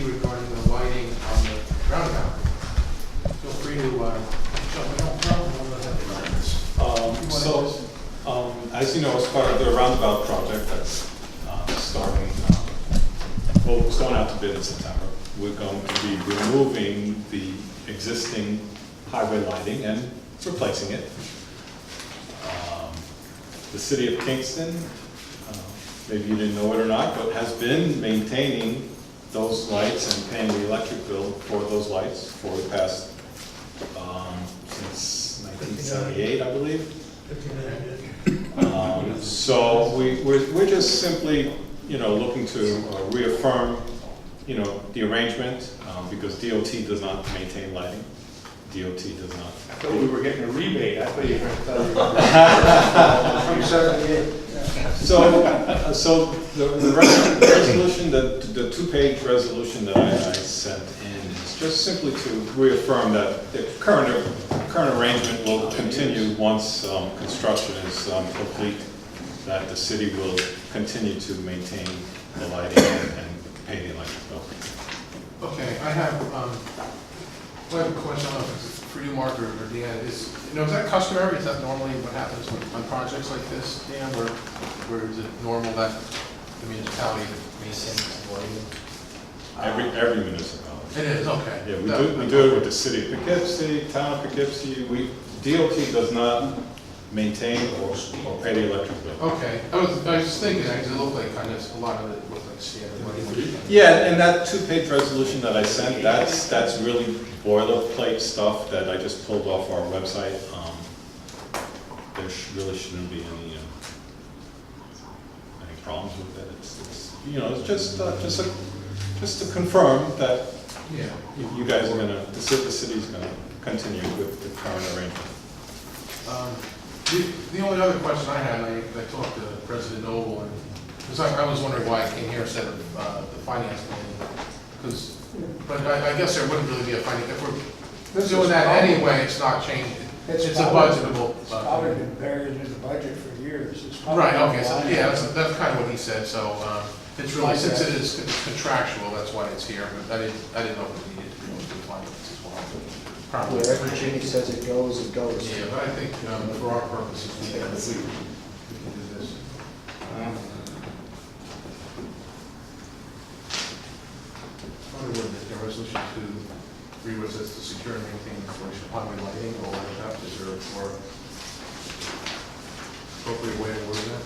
regarding the lighting on the roundabout. Feel free to jump in. As you know, as part of the Roundabout project that's starting, well, it's going out to bid in September, we're going to be removing the existing highway lighting and replacing it. The city of Kingston, maybe you didn't know it or not, but has been maintaining those lights and paying the electric bill for those lights for the past, since 1978, I believe. So we're just simply, looking to reaffirm, the arrangement, because DOT does not maintain lighting. DOT does not. I thought we were getting a rebate. I thought you were going to tell you. So the resolution, the two-page resolution that I sent in is just simply to reaffirm that the current arrangement will continue once construction is complete, that the city will continue to maintain the lighting and pay the electric bill. Okay, I have a question, I don't know if it's for you, Mark, or Dan. Is that customary? Is that normally what happens on projects like this, Dan, where is it normal that the municipality maintains the lighting? Every municipality. It is, okay. Yeah, we do it with the city of Poughkeepsie, town of Poughkeepsie. DOT does not maintain or pay the electric bill. Okay, I was just thinking, because it looked like kind of a lot of it looked like standard lighting. Yeah, and that two-page resolution that I sent, that's really boilerplate stuff that I just pulled off our website. There really shouldn't be any problems with it. It's just to confirm that you guys are gonna, the city's gonna continue with the current arrangement. The only other question I had, I talked to President Noble, and because I was wondering why I came here instead of the finance committee. But I guess there wouldn't really be a finance, if we're doing that anyway, it's not changing. It's a budgetable. It's probably been buried in the budget for years. Right, okay, so yeah, that's kind of what he said, so it's really, since it is contractual, that's why it's here, but I didn't know if it needed to be moved to finance as well. Probably. Wherever Jimmy says it goes, it goes. Yeah, but I think for our purposes, we can do this. Probably would the resolution to agree with us to secure and maintain installation of highway lighting or light up, is there more appropriate way of wording that?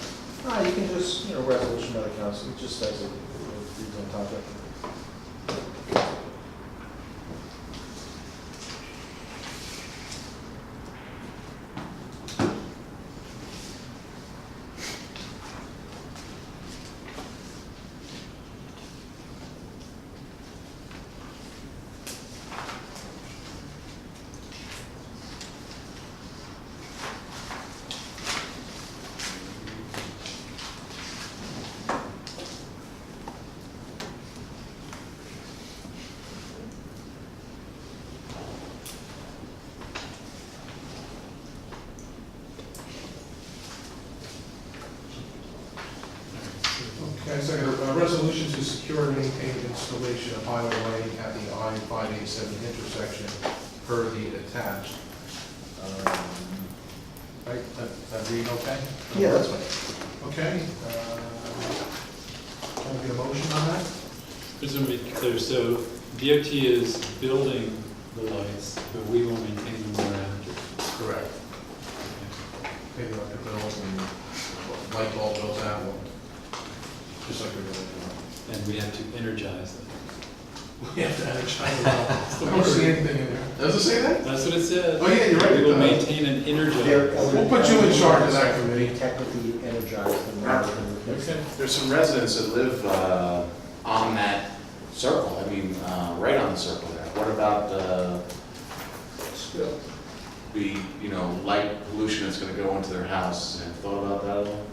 You can just, resolution by the council, it just says it, it's on top of it. Okay, so a resolution to secure and maintain installation of highway lighting at the I-587 intersection per the attached. Right, that read okay? Yeah, that's fine. Okay. Can I get a motion on that? Just to be clear, so DOT is building the lights, but we will maintain them thereafter. Correct. Pay the electric bills and light bulb bills out, just like we're doing. And we have to energize them. We have to energize it all. I don't see anything in there. Does it say that? That's what it says. Oh, yeah, you're right. We will maintain and energize. We'll put you in charge of that committee. Technically energized and rather than replaced. Okay. There's some residents that live on that circle, right on the circle there. What about the light pollution that's going to go into their house? Have you thought about that at all?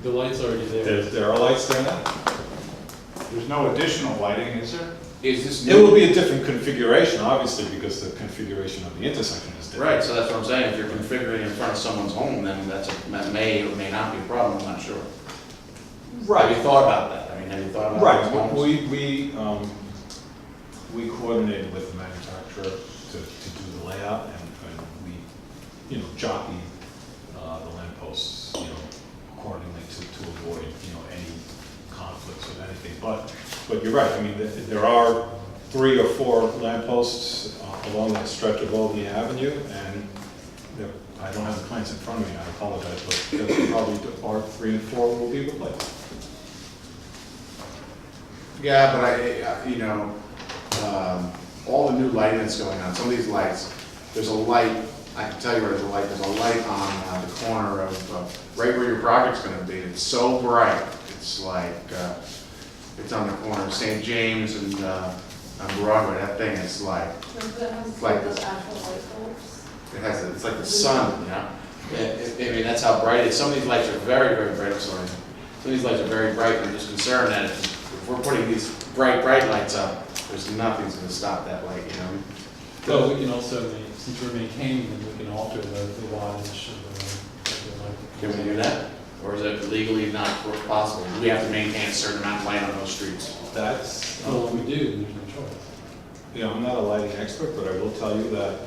The light's already there. There are lights there now. There's no additional lighting, is there? Is this It will be a different configuration, obviously, because the configuration of the intersection is different. Right, so that's what I'm saying. If you're configuring in front of someone's home, then that may or may not be a problem. I'm not sure. Have you thought about that? Have you thought about Right. those homes? We we coordinated with the manufacturer to do the layout, and we, you know, jockeyed the lampposts, you know, accordingly to avoid, you know, any conflicts with anything. But you're right, I mean, there are 3 or 4 lampposts along that stretch of Oldie Avenue, and I don't have the plans in front of me, I apologize, but there's probably 3 and 4 will be replaced. Yeah, but you know, all the new lighting that's going on, some of these lights, there's a light, I can tell you where there's a light, on the corner of, right where your project's gonna be. It's so bright, it's like, it's on the corner of St. James and, on Broadway, that thing is like, like those this. actual light bulbs. it's like the sun, you know? I mean, that's how bright it is. Some of these lights are very, very bright, I'm sorry. Some of these lights are very bright, and I'm just concerned that if we're putting these bright lights up, there's nothing's gonna stop that light, you know? Well, we can also, since we're maintaining them, we can alter the wattage of the light. Can we do that? Or is it legally not possible? We have to maintain a certain amount of light on those streets. That's, Well, we do, there's no choice. you know, I'm not a lighting expert, but I will tell you that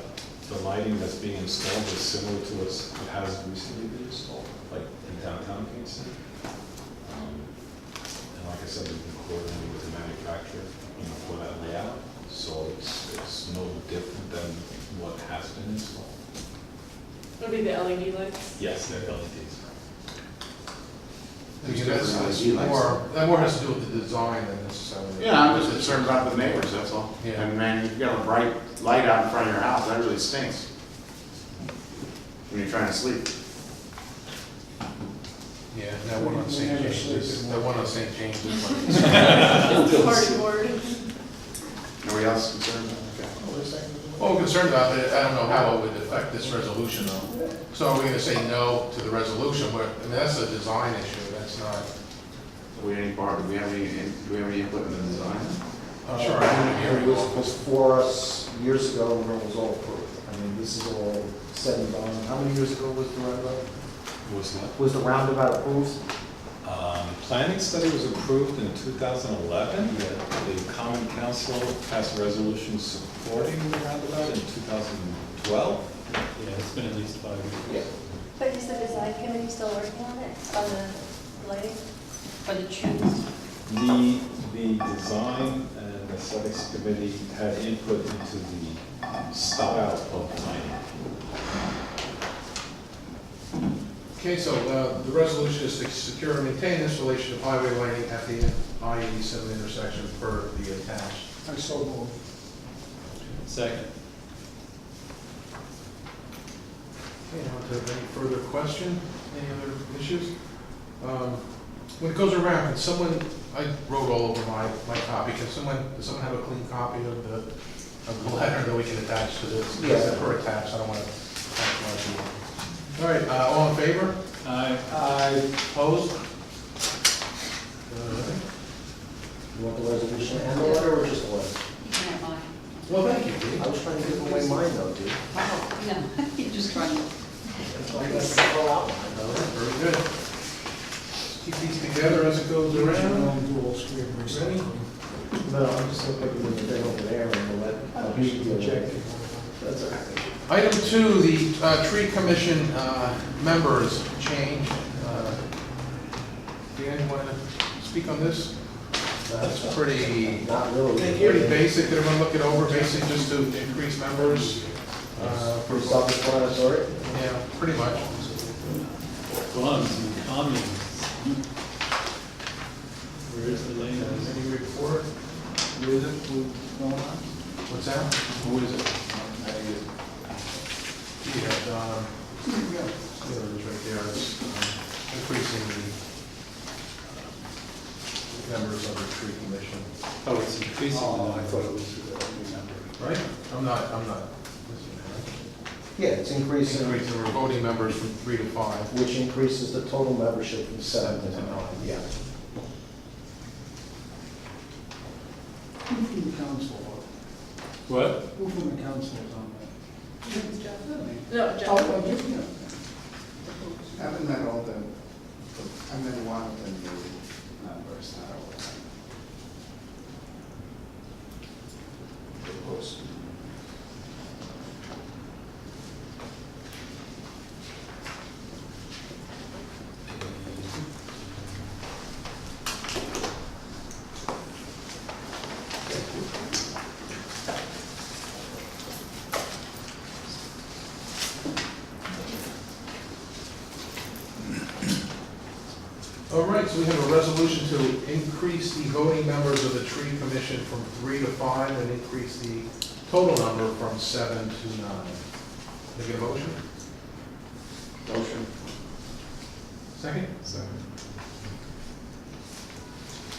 the lighting that's being installed is similar to what has recently been installed, like in downtown Kingston. And like I said, we've been coordinating with the manufacturer, you know, for that layout, so it's no different than what has been installed. It'll be the LED lights. Yes, they're LEDs. I mean, that more has to do with the design than necessarily. Yeah, I'm just concerned about the neighbors, that's all. Yeah. And man, if you got a bright light out in front of your house, that really stinks. When you're trying to sleep. Yeah, that one on St. James, is Party board. Nobody else concerned? Okay. Well, we're concerned about it, I don't know how it would affect this resolution though. So are we gonna say no to the resolution, but, I mean, that's a design issue, that's not. Do we have any input in the design? I'm sure I wouldn't hear It you. was for us years ago when it was all approved. I mean, this is all said and done. How many years ago was the roundabout? Was that? Was the roundabout approved? Planning study was approved in 2011. The Common Council passed a resolution supporting the roundabout in 2012. Yeah, it's been at least 5 years. But is the design committee still working on it, on the lighting, or the choose? The design and aesthetics committee had input into the style of lighting. Okay, so the resolution is to secure and maintain installation of highway lighting at the I-87 intersection per the attached. I so moved. Second. Okay, now to any further question, any other issues? When it goes around, can someone, I wrote all over my copy, does someone have a clean copy of the letter that we can attach to this? Yes. Per attached, I don't want to attach much. All right, all in favor? Aye. Opposed? You want the resolution and the letter or just the letter? You can have mine. Well, thank you, Dee. I was trying to give away mine though, dude. Oh, no, you're just trying to. Very good. Keep these together as it goes around. Dual screen recycling. No, I'm just looking at the thing over there and we'll let. I'll be rejected. That's all right. Item 2, the tree commission members change. Dan, you want to speak on this? That's pretty Not really. pretty basic. Did everyone look it over? Basic, just to increase members. Pretty self-explanatory. Yeah, pretty much. Bums and communists. Where is the lane? Any report? Who is it? What's that? Who is it? Yeah, there it is right there. It's increasing the members of the tree commission. Oh, it's increasing. Oh, I thought it was the number. Right? I'm not listening, right? Yeah, it's increasing, Increasing, we're voting members from 3 to 5. which increases the total membership from 7 to 9, yeah. Who from the council? What? Who from the council is on that? No, Jeff. I haven't met all the, I met one of them, the members, not all of them. so we have a resolution to increase the voting members of the tree commission from 3 to 5 and increase the total number from 7 to 9. Can I get a motion? Motion. Second? Second.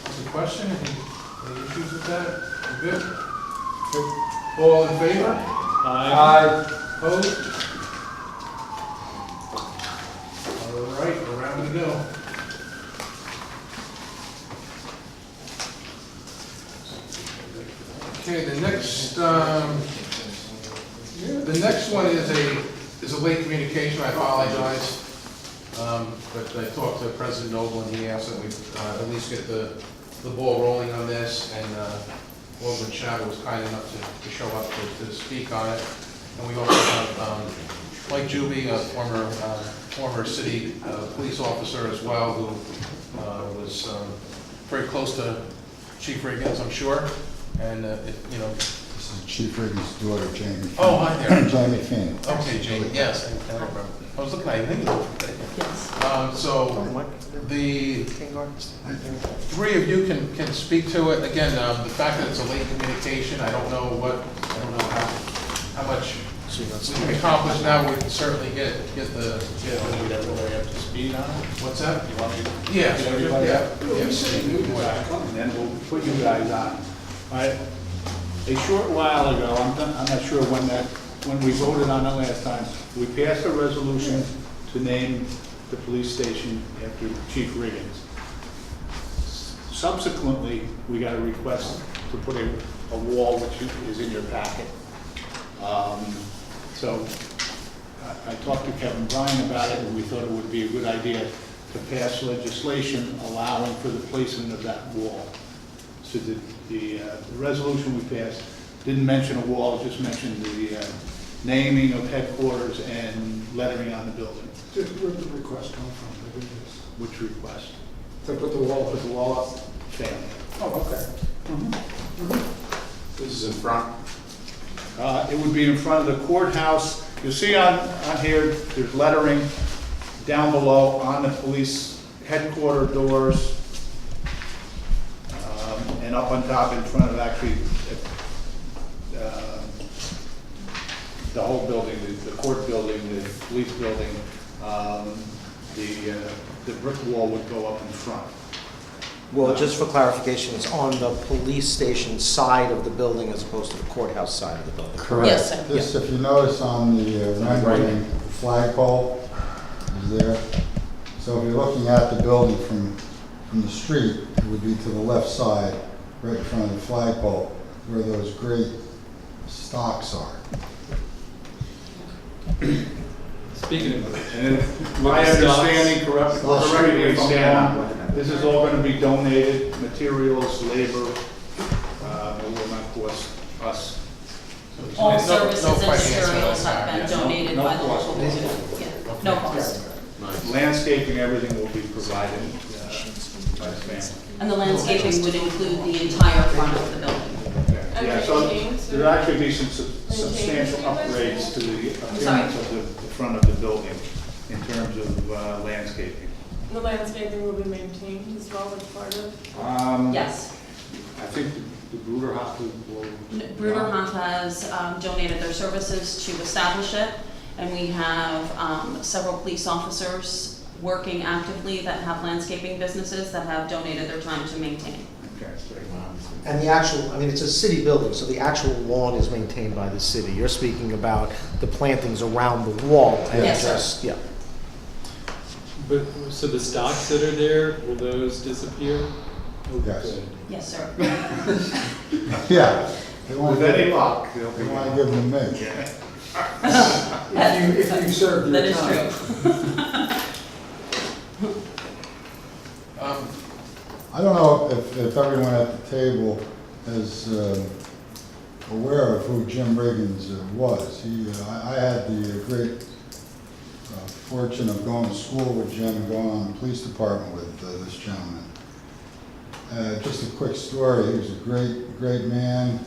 Any question? Any issues with that? You good? All in favor? Opposed? All right, we're ready to go. Okay, the next one is a late communication. I apologize. But I talked to President Noble and he asked that we at least get the ball rolling on this, and Alderman Chavez was kind enough to show up to speak on it. And we also have Mike Juby, a former city police officer as well, who was very close to Chief Riggins, I'm sure. And, you know. This is Chief Riggins' daughter, Jamie. Oh, hi there. Jamie Finn. Okay, Jamie, yes, I remember. I was looking at you, Yes. so the three of you can speak to it. Again, the fact that it's a late communication, I don't know how much we can accomplish now. We can certainly get Everybody up to speed on it? what's that? You want me to? Yeah. Get everybody Yeah. up? And then we'll put you guys on. All right. A short while ago, I'm not sure when we voted on it last time, we passed a resolution to name the police station after Chief Riggins. Subsequently, we got a request to put a wall, which is in your packet. So I talked to Kevin Bryan about it, and we thought it would be a good idea to pass legislation allowing for the placement of that wall. So the resolution we passed didn't mention a wall, just mentioned the naming of headquarters and lettering on the building. Where'd the request come from? I didn't just- Which request? To put the wall up. Put the wall up, family. Oh, okay. This is in front. It would be in front of the courthouse. You'll see on here, there's lettering down below on the police headquarter doors, and up on top in front of actually the whole building, the court building, the police building. The brick wall would go up in front. Well, just for clarification, it's on the police station side of the building as opposed to the courthouse side of the building. Correct. Yes, sir. This, if you notice on the rendering, the flagpole is there. So if you're looking at the building from the street, it would be to the left side, right in front of the flagpole, where those great stocks are. Speaking of, And if my understanding, correct me if I'm wrong, this is all gonna be donated, materials, labor, it will not cost us. All No services and financial materials have impact, been yeah. donated No by the cost. local community. Yeah, no cost. Landscaping, everything will be provided by the family. And the landscaping would include the entire front of the building. Yeah, so there'll actually be some substantial upgrades to the appearance of the front of the building in terms of landscaping. The landscaping will be maintained as well as part of? Yes. I think the Bruder House will. Bruder Hunt has donated their services to establish it, and we have several police officers working actively that have landscaping businesses that have donated their time to maintain. Okay, great. And the actual, I mean, it's a city building, so the actual lawn is maintained by the city. You're speaking about the plantings around the wall. And Yes, sir. just- yeah. but, so the stocks that are there, will those disappear? Yes. Good. Yes, sir. Yeah. They want With to any luck, they'll be. give them to me. If you serve your That is time. true. I don't know if everyone at the table is aware of who Jim Riggins was. I had the great fortune of going to school with Jim and going on the police department with this gentleman. Just a quick story, he was a great man.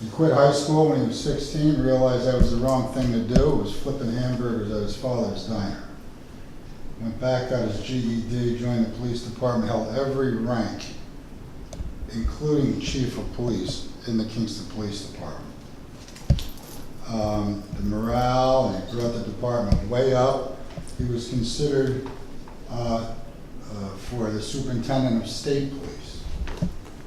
He quit high school when he was 16, realized that was the wrong thing to do. It was flipping hamburgers at his father's diner. went back, got his GED, joined the police department, held every rank, including chief of police in the Kingston Police Department. The morale, and he brought the department way up. He was considered for the superintendent of state police.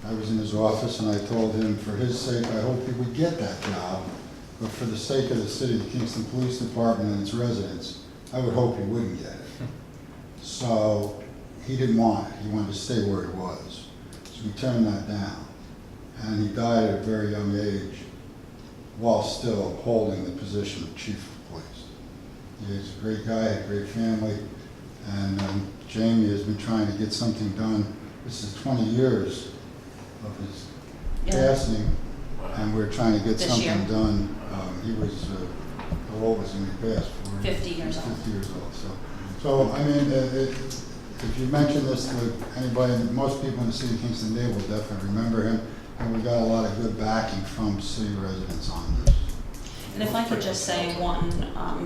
I was in his office and I told him, for his sake, I hope he would get that job, but for the sake of the city, the Kingston Police Department and its residents, I would hope he wouldn't get it. So he didn't want it. He wanted to stay where he was. So we turned that down. And he died at a very young age while still holding the position of chief of police. He's a great guy, had a great family, and Jamie has been trying to get something done. This is 20 years of his passing, and we're trying to get This something year. done. He was, how old was he when he passed? 50 years old. 50 years old, so I mean, if you mention this to anybody, most people in the city of Kingston, they will definitely remember him, and we got a lot of good backing from city residents on this. And if I could just say one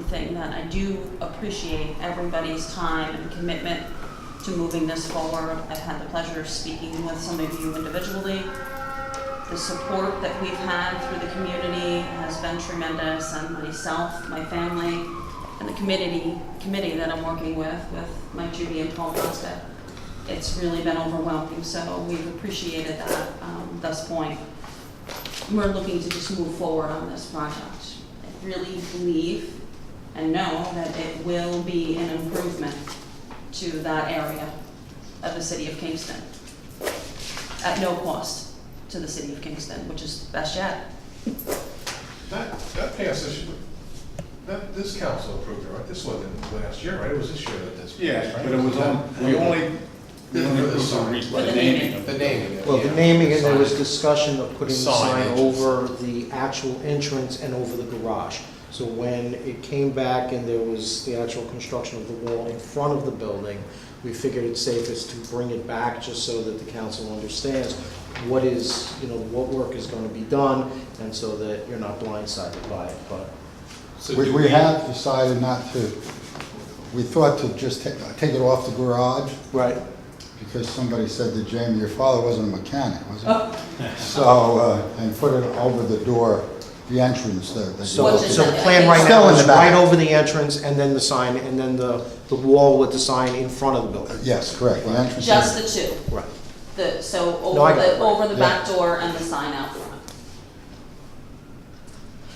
thing, that I do appreciate everybody's time and commitment to moving this forward. I've had the pleasure of speaking with some of you individually. The support that we've had through the community has been tremendous, and myself, my family, and the committee that I'm working with my Judy and Paul Costa, it's really been overwhelming, so we've appreciated that thus point. We're looking to just move forward on this project. I really believe and know that it will be an improvement to that area of the city of Kingston at no cost to the city of Kingston, which is best yet. That passage, this council approved it, right? This wasn't last year, right? It was this year that this. Yeah, right? but it was we only The naming. The naming. Well, the yeah. naming, and there was discussion of putting the sign Signage. over the actual entrance and over the garage. So when it came back and there was the actual construction of the wall in front of the building, we figured it's safest to bring it back just so that the council understands what is, what work is going to be done, and so that you're not blindsided by it. But So do We have decided not to, we thought to just take it off the garage, right. because somebody said to Jamie, your father wasn't a mechanic, was he? So, and put it over the door, the entrance there. So, Which is so the at- plan right Still now in is the back. right over the entrance, and then the sign, and then the wall with the sign in front of the building. Yes, correct, the entrance. Just the two. Right. So No, I over got it, the, right. over the back door and the sign out front.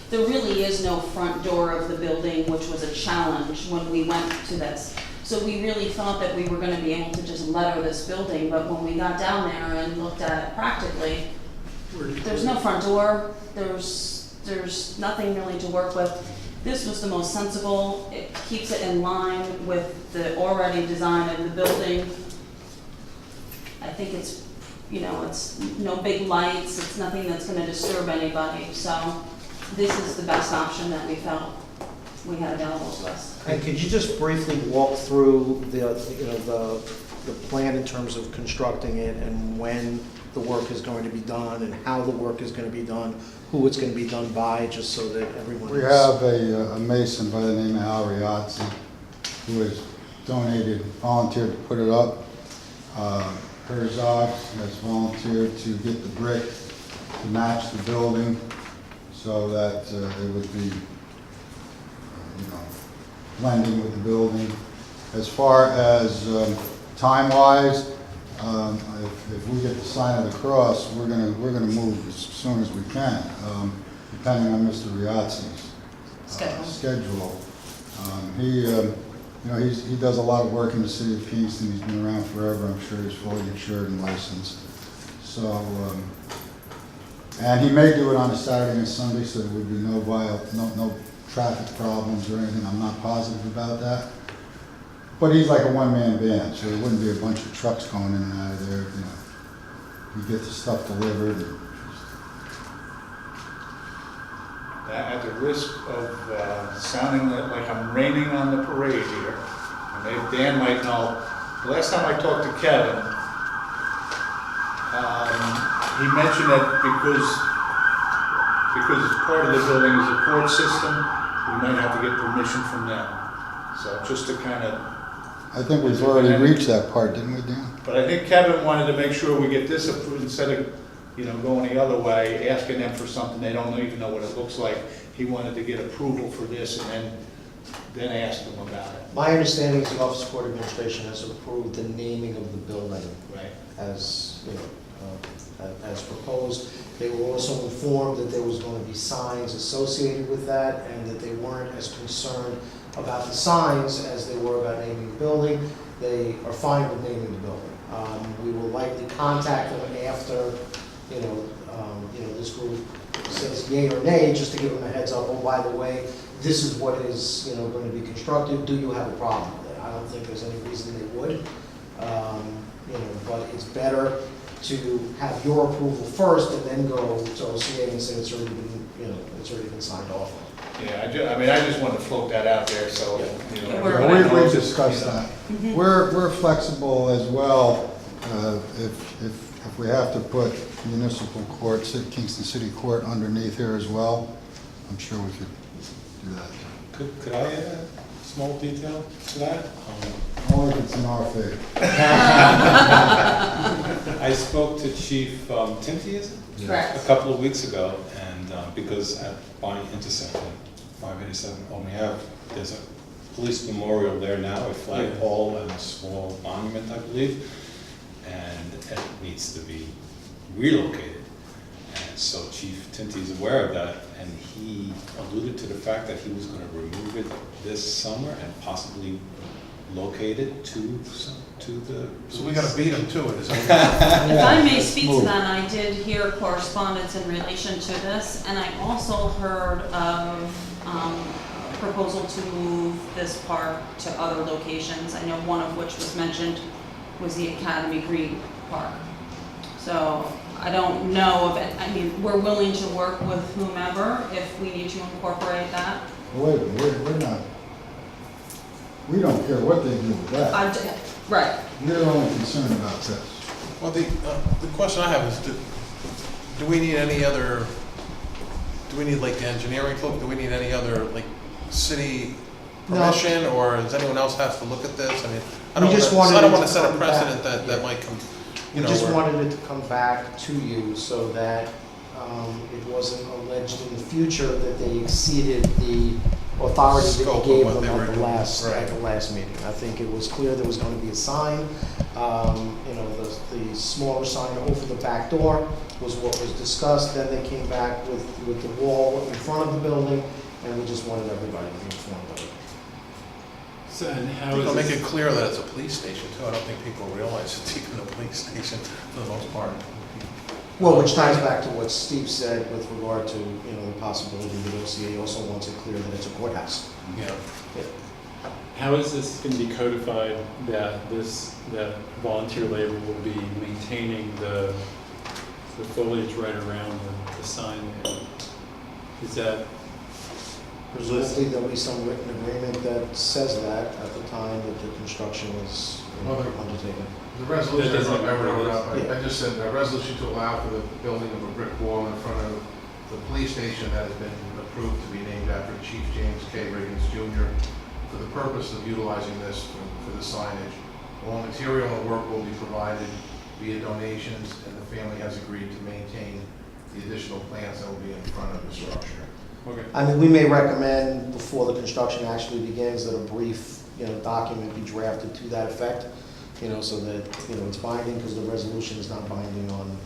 There really is no front door of the building, which was a challenge when we went to this. So we really thought that we were gonna be able to just letter this building, but when we got down there and looked at it practically, there's no front door, there's nothing really to work with. This was the most sensible, it keeps it in line with the already design of the building. I think it's, it's no big lights, it's nothing that's gonna disturb anybody, so this is the best option that we felt we had available to us. And could you just briefly walk through the plan in terms of constructing it, and when the work is going to be done, and how the work is going to be done, who it's going to be done by, just so that everyone We is... have a mason by the name of Al Riazzi, who has volunteered to put it up. Herzog has volunteered to get the brick to match the building, so that it would be, blending with the building. As far as time-wise, if we get the sign of the cross, we're gonna move as soon as we can, depending on Mr. Riazzi's schedule. He does a lot of work in the city of Kingston. He's been around forever. I'm sure he's fully insured and licensed. So, and he may do it on a Saturday and Sunday, so there would be no traffic problems or anything. I'm not positive about that. But he's like a one-man band, so there wouldn't be a bunch of trucks going in and out of there. You get the stuff delivered. At the risk of sounding like I'm raining on the parade here, and maybe Dan might know, the last time I talked to Kevin, he mentioned that because part of the building is a court system, we might have to get permission from them. So just to kind of I think we've already reached that part, didn't we, Dan? But I think Kevin wanted to make sure we get this approved instead of, going the other way, asking them for something they don't even know what it looks like. He wanted to get approval for this and then ask them about it. My understanding is the Office of Court Administration has approved the naming of the building Right. as, as proposed. They were also informed that there was going to be signs associated with that and that they weren't as concerned about the signs as they were about naming the building. They are fine with naming the building. We will likely contact them after, this group says yay or nay, just to give them a heads up, oh, by the way, this is what is, going to be constructed, do you have a problem with it? I don't think there's any reason they would, but it's better to have your approval first and then go to OCA and say it's already been, it's already been signed off on. Yeah, I just wanted to float that out there, so, We've discussed that. We're flexible as well, if we have to put municipal courts at Kingston City Court underneath here as well, I'm sure we could do that. Could I add a small detail to that? Only if it's in our favor. I spoke to Chief Tinty, is it? Correct. A couple of weeks ago, and because at Bonnie Intersection, 587, there's a police memorial there now, a flagpole and a small monument, I believe, and it needs to be relocated. And so Chief Tinty is aware of that, and he alluded to the fact that he was going to remove it this summer and possibly locate it to the. So we gotta beat them to it, is that If I may speak to that, I did hear correspondence in relation to this, and I also heard of a proposal to move this park to other locations. I know one of which was mentioned was the Academy Green Park. So I don't know of it, we're willing to work with whomever if we need to incorporate that. Wait, we're not, we don't care what they do with that. Right. We're only concerned about this. Well, the question I have is, do we need any other, do we need like the engineering look, do we need any other like city permission, or does anyone else have to look at this? I don't want to set a precedent that might come, We just wanted it to come back to you so that it wasn't alleged in the future that they exceeded the authority that Scope you of gave what them they at were the doing. last, Right. at the last meeting. I think it was clear there was going to be a sign. The smaller sign over the back door was what was discussed. Then they came back with the wall in front of the building, and we just wanted everybody to be informed of it. So, and how We're is gonna make this? it clear that it's a police station too. I don't think people realize it's even a police station for the most part. Well, which ties back to what Steve said with regard to, the possibility that OCA also wants it clear that it's a courthouse. Yeah. How is this going to be codified that volunteer labor will be maintaining the foliage right around the sign there? Is that Presumably, there'll be some written agreement that says that at the time that the construction was undertaken. The resolution, That doesn't I wrote up, Yeah. I just said, a resolution to allow for the building of a brick wall in front of the police station that has been approved to be named after Chief James K. Riggins Jr. for the purpose of utilizing this for the signage. All material and work will be provided via donations, and the family has agreed to maintain the additional plants that will be in front of the structure. okay? We may recommend before the construction actually begins that a brief, document be drafted to that effect, so that, it's binding, because the resolution is not binding on,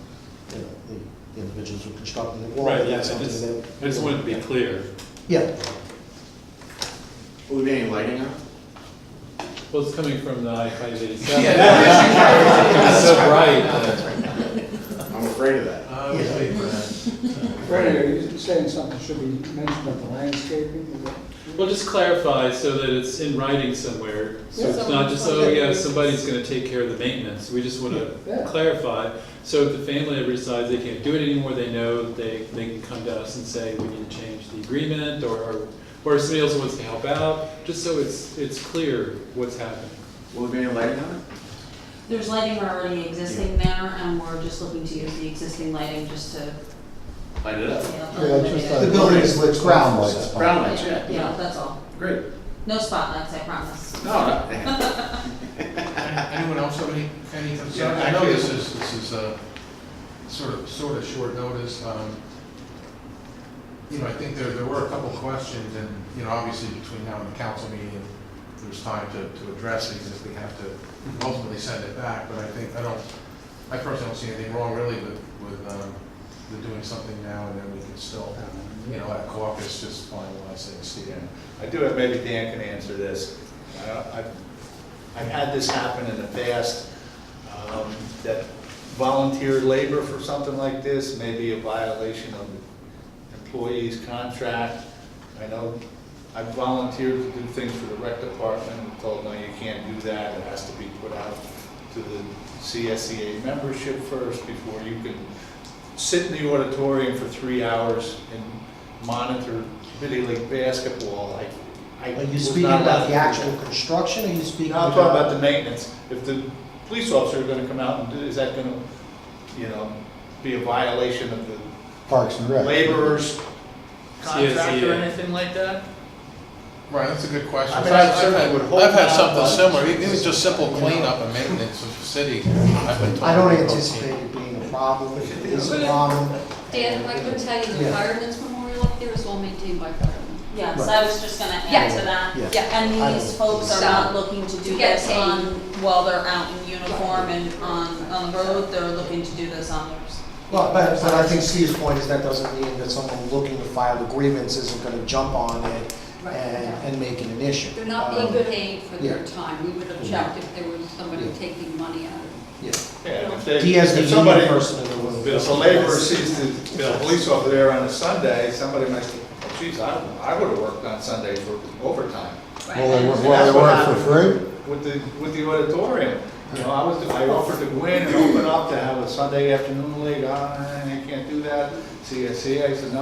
the individuals who are constructing the wall. Right, but yeah, that's I something just- that, I just wanted to be clear. Yeah, Will there be any lighting on it? Well, it's coming from the I-587. Yeah. It's so bright. I'm afraid of that. Wait for that. Freddie, are you saying something should be mentioned about the landscaping? Is that- Well, just clarify so that it's in writing somewhere. So Yeah. it's not just, oh yeah, somebody's gonna take care of the maintenance. We just wanna Yeah. clarify. So if the family ever decides they can't do it anymore, they know that they can come to us and say, we need to change the agreement, or if somebody else wants to help out, just so it's clear what's happening. Will there be any lighting on it? There's lighting already existing there, and we're just looking to use the existing lighting just to, Light it up. the building is lit Ground lights. lights. Brown lights, yeah. Yeah, that's all. Great. No spotlights, I promise. No, no. Anyone else have any concerns? Yeah, I know actually- this is sort of short notice. You know, I think there were a couple questions, and, you know, obviously between now and the council meeting, there's time to address these if we have to ultimately send it back, but I personally don't see anything wrong really with doing something now, and then we can still, you know, at caucus, just finalize things. Steve. I do have, maybe Dan can answer this. I've had this happen in the past, that volunteer labor for something like this may be a violation of the employee's contract. I know I've volunteered to do things for the rec department and told, no, you can't do that. It has to be put out to the CSEA membership first before you can sit in the auditorium for 3 hours and monitor Video League basketball. Are you was speaking not allowed about to the do actual that. construction, or are you speaking No, I'm talking about the maintenance. If the police officer is gonna come out and do, is that gonna, you know, be a violation of the Parks and Rec. laborer's contract or CSEA. anything like that? Right, that's a good question. I mean, I certainly would hope I've had not, something but- similar, even just simple cleanup and maintenance of the city. I've been told. I don't anticipate it being a problem. If it is a problem, Dan, if I could tell you, the Yeah. Fireman's Memorial up there is all maintained by firemen. Yes, Right. I was just gonna Yeah. add to that. Yeah. And I these don't- folks are So, not looking to do to get this paid. while they're out in uniform and on the road, they're looking to do this on theirs. well, but I think Steve's point is that doesn't mean that someone looking to file a grievance isn't gonna jump on it and make it an issue. They're not being paid for their yeah. time. We would object if there was somebody taking money out of it. Yeah. Yeah, He has the if somebody, union person in the room. if a laborer sees the police over there on a Sunday, somebody might say, oh, geez, I would have worked on Sundays for overtime. Will they And will that's they what work for happened free? with the auditorium. You know, I offered to go in and open up to have a Sunday afternoon league. I can't do that. CSC, I said, no,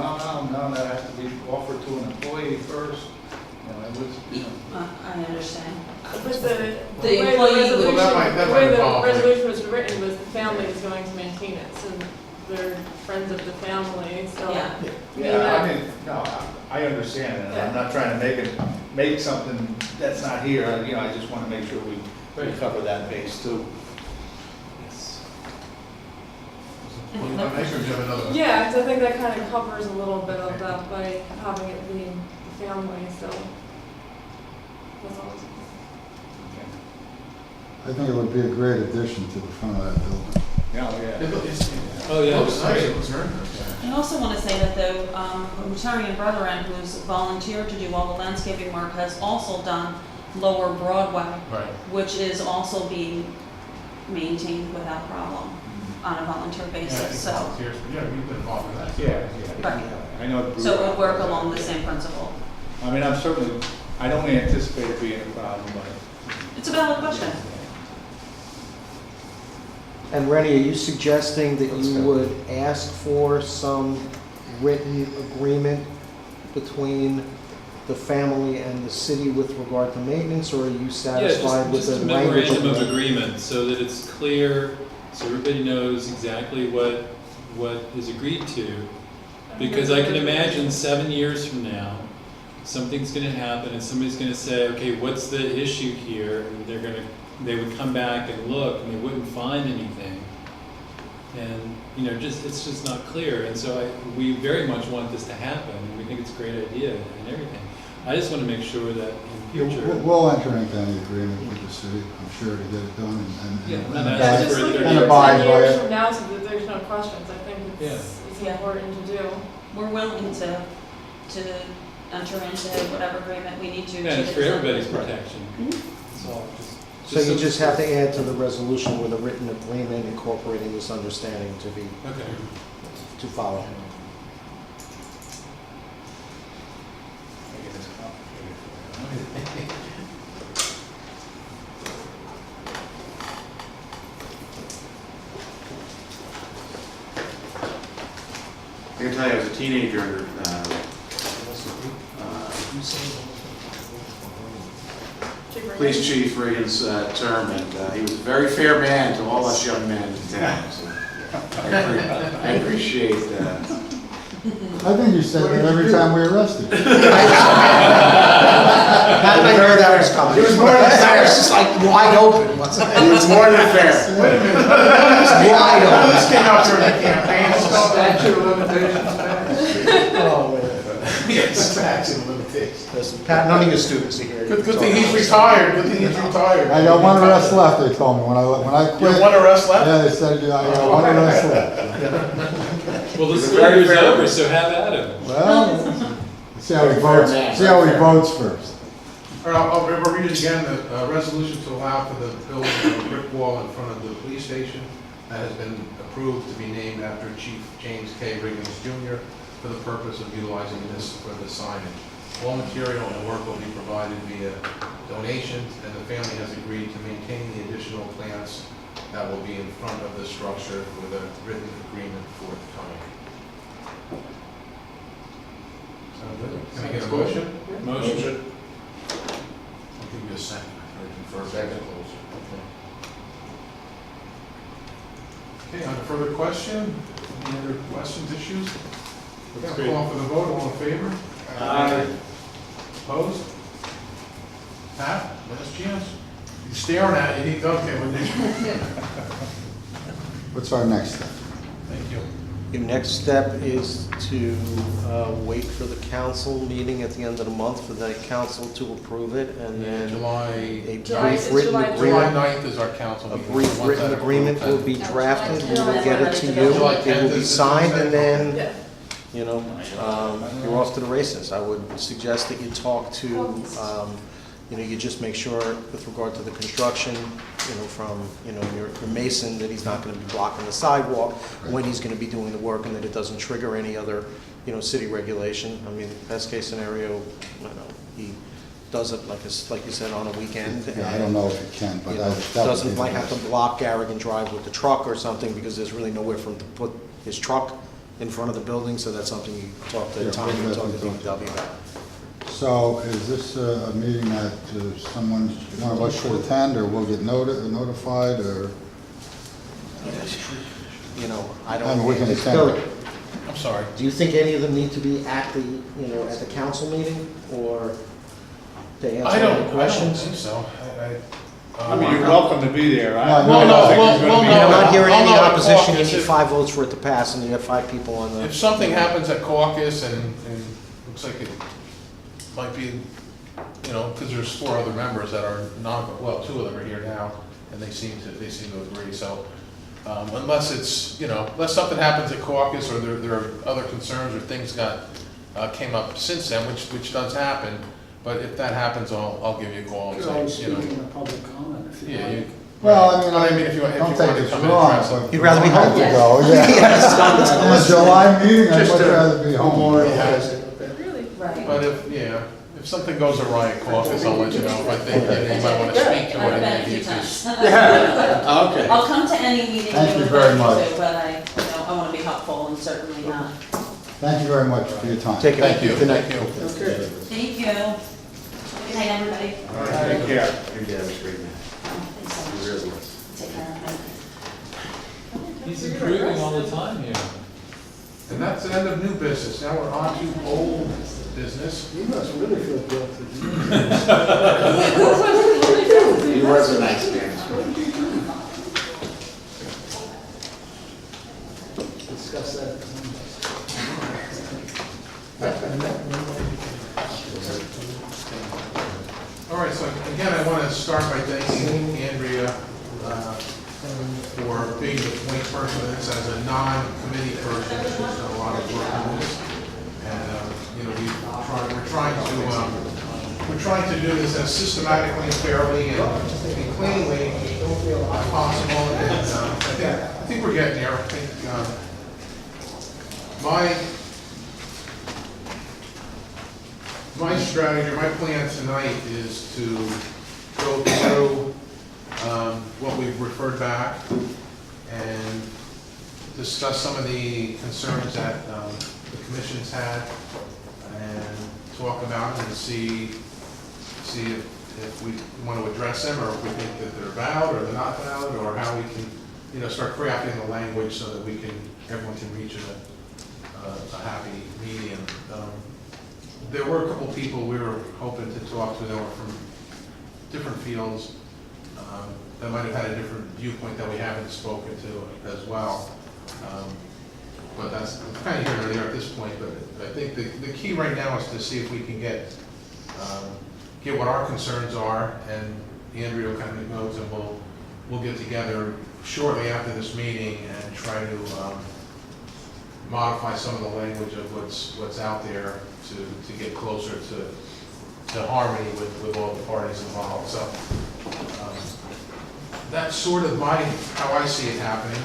that has to be offered to an employee first. You know, it was, you know. I understand. But the way The the employee would- resolution, Well, that the might way the involve, like- resolution was written was the family is going to maintain it, so they're friends of the family, so. Yeah. Yeah, I mean, no, I understand, and I'm not trying to make something that's not here, you know, I just want to make sure we cover that base too. Well, you have another one. Yeah, so I think that kind of covers a little bit of that by having it being the family, so. That's all. I think it would be a great addition to the front of that building. Yeah, Oh, yeah, It looks it's nice, great. it looks very nice. I also want to say that the Rotarian Brethren, who's volunteered to do all the landscaping work, has also done Lower Broadway, Right. which is also being maintained without problem on a volunteer Yeah, I basis, think so. volunteers, yeah, you've been involved in that. yeah. Right. I know. So it would work along the same principle. I mean, I don't anticipate it being a problem, but. It's a valid question. And Rennie, are you suggesting that you would ask for some written agreement between the family and the city with regard to maintenance, or are you Yeah, satisfied with just the a language? memorandum of agreement, so that it's clear, so everybody knows exactly what is agreed to. Because I can imagine 7 years from now, something's gonna happen and somebody's gonna say, okay, what's the issue here? And they would come back and look and they wouldn't find anything. And, you know, it's just not clear. And so we very much want this to happen, and we think it's a great idea and everything. I just want to make sure that in future. We'll enter into any agreement with the city, I'm sure, to get it done Yeah, and I'm not abide- asking Just for looking it. and at abide 10 by years it. from now, so that there's no questions, I think it's Yeah. important to do. We're willing to enter into whatever agreement we need to. Yeah, it's for get this everybody's done. protection. It's all So you just have to add to the resolution with a written agreement incorporating this understanding Okay. to follow. Making this complicated for you. I can tell you, I was a teenager, police chief Riggins' term, and he was a very fair man to all us young men in town. So I appreciate I think you said that every time we arrested you. How did I know that was coming? It was more than That was just like wide open, wasn't it? It's more than fair. Wait a minute. Wide open. This came out during the campaign. Statute of limitations. Oh, man. Yes, statute of limitations. Listen, Pat, none of your students are here. Good thing he's retired, good thing he's retired. I got one arrest left, they told me, when I You quit. have one arrest left? Yeah, they said, I got one arrest left. Well, the It's school very year's fair. over, so have at it. Well, see how he votes, see how he votes first. All right, I'll read it again, the resolution to allow for the building of a brick wall in front of the police station that has been approved to be named after Chief James K. Riggins Jr. for the purpose of utilizing this for the signage. All material and work will be provided via donations, and the family has agreed to maintain the additional plants that will be in front of the structure with a written agreement forthcoming. Sound good? Can I get a motion? Motion. I'll give you a second. For a second. Okay, on further question? Any other questions, issues? Okay, I'll great. call for the vote, all in favor? Aye. Opposed? Pat, last chance. He's staring at you, okay with this. What's our next step? Thank you. Your next step is to wait for the council meeting at the end of the month for the council to approve it, and then July, a July- brief it's written July agreement. 9th is our council A meeting. brief Once written that agreement will approved, be Yeah, drafted, July we will 10th. get it to you, July it will 10th be is- signed, and then, Yeah. you know, you're off to the races. I would suggest that you talk to, you know, you just make sure with regard to the construction, you know, from, you know, your mason, that he's not gonna be blocking the sidewalk when he's gonna be doing the work, and that it doesn't trigger any other, you know, city regulation. I mean, best case scenario, you know, he does it like you said, on a weekend. Yeah, I don't know if it can, but You that know, would be doesn't the might have to best. block Garrigan Drive with the truck or something, because there's really nowhere for him to put his truck in front of the building, so that's something you talk to Yeah, Tom, we'll you talk to definitely DPW about. So is this a meeting that someone, one of us should attend, or we'll get notified, or? You know, I I don't. mean, we can it's attend. Billy, I'm sorry. do you think any of them need to be at the, you know, at the council meeting, or to answer any questions? think so. I mean, you're welcome to be there. I No, don't no, think well, there's gonna well, be You know, no, no- not hearing I'll any know at opposition, you caucus need if- 5 votes for it to pass, and you have 5 people on the. If something happens at caucus and looks like it might be, you know, because there's 4 other members that are not, well, 2 of them are here now, and they seem to agree, so, unless it's, you know, unless something happens at caucus, or there are other concerns, or things came up since then, which does happen, but if that happens, I'll give you a call You and could always say, you speak know. in a public comment if you Yeah, like. you. Well, I mean, But if you don't want take to this come in and wrong, address it. but. You'd rather be home? I have to go, yeah. In a July meeting, I'd Just much to rather be home. memorialize it, okay? Really? Right. But if something goes awry at caucus, I'll let you know. If I think you might want to speak to I've it, been a and few you times. just. Okay. I'll come to any meeting Thank you you would very like me much. to, but I want to be helpful and certainly not. Thank you very much for your time. Take care. Thank you, Good night. thank you. Okay. Thank you. Good night, everybody. Take care. Yeah, it was great, man. Thanks so much. It really was. Take care. He's improving all the time here. And that's the end of new business. Now we're on to old business. You must really feel guilty. He was a nice man. Discuss that. All right, so again, I want to start by thanking Andrea for being the point person of this as a non-committee person. She's done a lot of work on this. And, you know, we're trying to do this as systematically and fairly and cleanly as possible. And I think we're getting there. I think my strategy, my plan tonight is to go through what we've referred back and discuss some of the concerns that the commission's had and talk about them and see if we want to address them, or if we think that they're valid or they're not valid, or how we can, you know, start crafting the language so that everyone can reach a happy medium there were a couple people we were hoping to talk to that were from different fields, that might have had a different viewpoint that we haven't spoken to as well. But that's kind of here or there at this point, but I think the key right now is to see if we can get what our concerns are, and Andrea will kind of make notes, and we'll get together shortly after this meeting and try to modify some of the language of what's out there to get closer to harmony with all the parties involved. So that's sort of how I see it happening,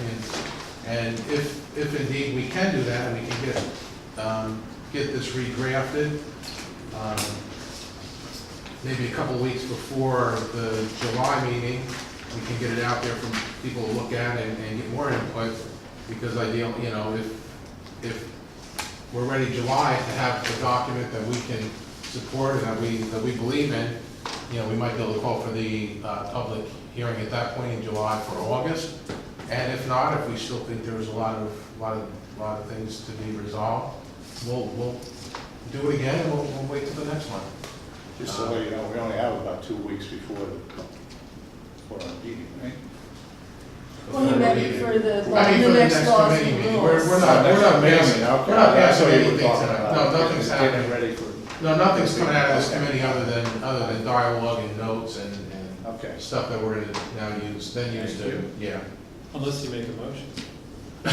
and if indeed we can do that and we can get this redrafted, maybe a couple weeks before the July meeting, we can get it out there for people to look at and get more input, because ideally, if we're ready July to have the document that we can support and that we believe in, we might be able to call for the public hearing at that point in July for August. And if not, if we still think there's a lot of things to be resolved, we'll do it again, and we'll wait till the next one. Just so you know, we only have about 2 weeks before our meeting, right? Well, he meant for the next next laws committee and meeting. rules. We're not passing That's what you were anything talking tonight. about. No, nothing's Getting happening. ready for. No, nothing's coming out of this committee other than dialogue and notes and Okay. stuff that we're now used to, yeah. Unless you make a motion. I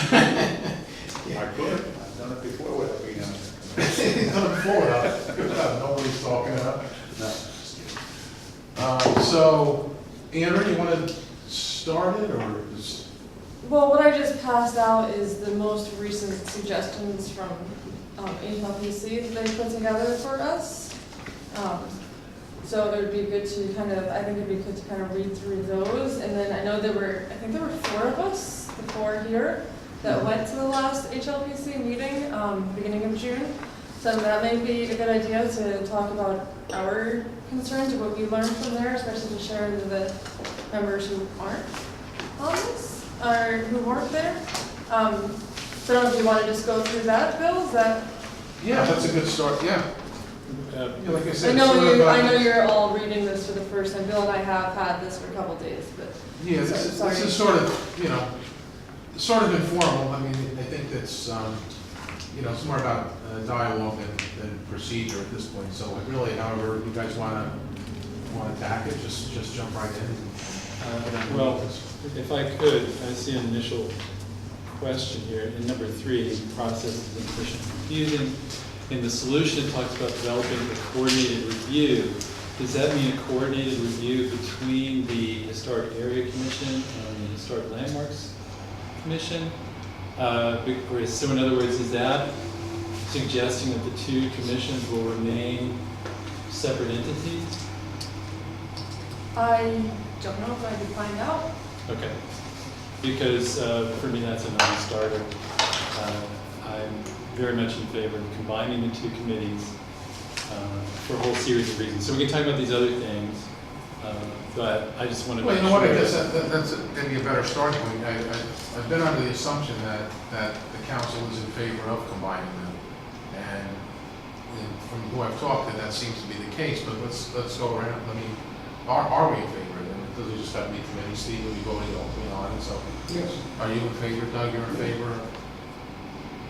could, I've done it before without being on it. He's done it before, though. Nobody's talking it up. No. So, Andrew, you want to start it, or just? Well, what I just passed out is the most recent suggestions from HLPC that they put together for us. So it would be good to I think it'd be good to kind of read through those. And then I know I think there were 4 of us, the 4 here, that went to the last HLPC meeting, beginning of June. So that may be a good idea to talk about our concerns, or what we learned from there, especially to share with the members who aren't on this, or who weren't there. So I don't know if you want to just go through that, Bill, is that? Yeah, that's a good start, yeah. Like I said, I know sort of, you're all reading this for the first time. Bill and I have had this for a couple days, but. Yeah, this is sort of, sort of informal. I mean, I think that's, it's more about dialogue than procedure at this point. So really, however you guys want to attack it, just jump right in. Well, if I could, I see an initial question here. In number 3, process is efficient and confusing. In the solution, it talks about developing a coordinated review. Does that mean a coordinated review between the Historic Area Commission and the Historic Landmarks Commission? So in other words, is that suggesting that the 2 commissions will remain separate entities? I don't know if I could find out. Okay. Because for me, that's a non-starter. I'm very much in favor of combining the 2 committees for a whole series of reasons. So we can talk about these other things, but I just want to. Well, you know what? I guess that's maybe a better starting point. I've been under the assumption that the council is in favor of combining them, and from who I've talked to, that seems to be the case. But let's go around. I mean, are we in favor of them? It doesn't just have to be committee. Steve will be voting on it. So, yes. Are you in favor, Doug? You're in favor?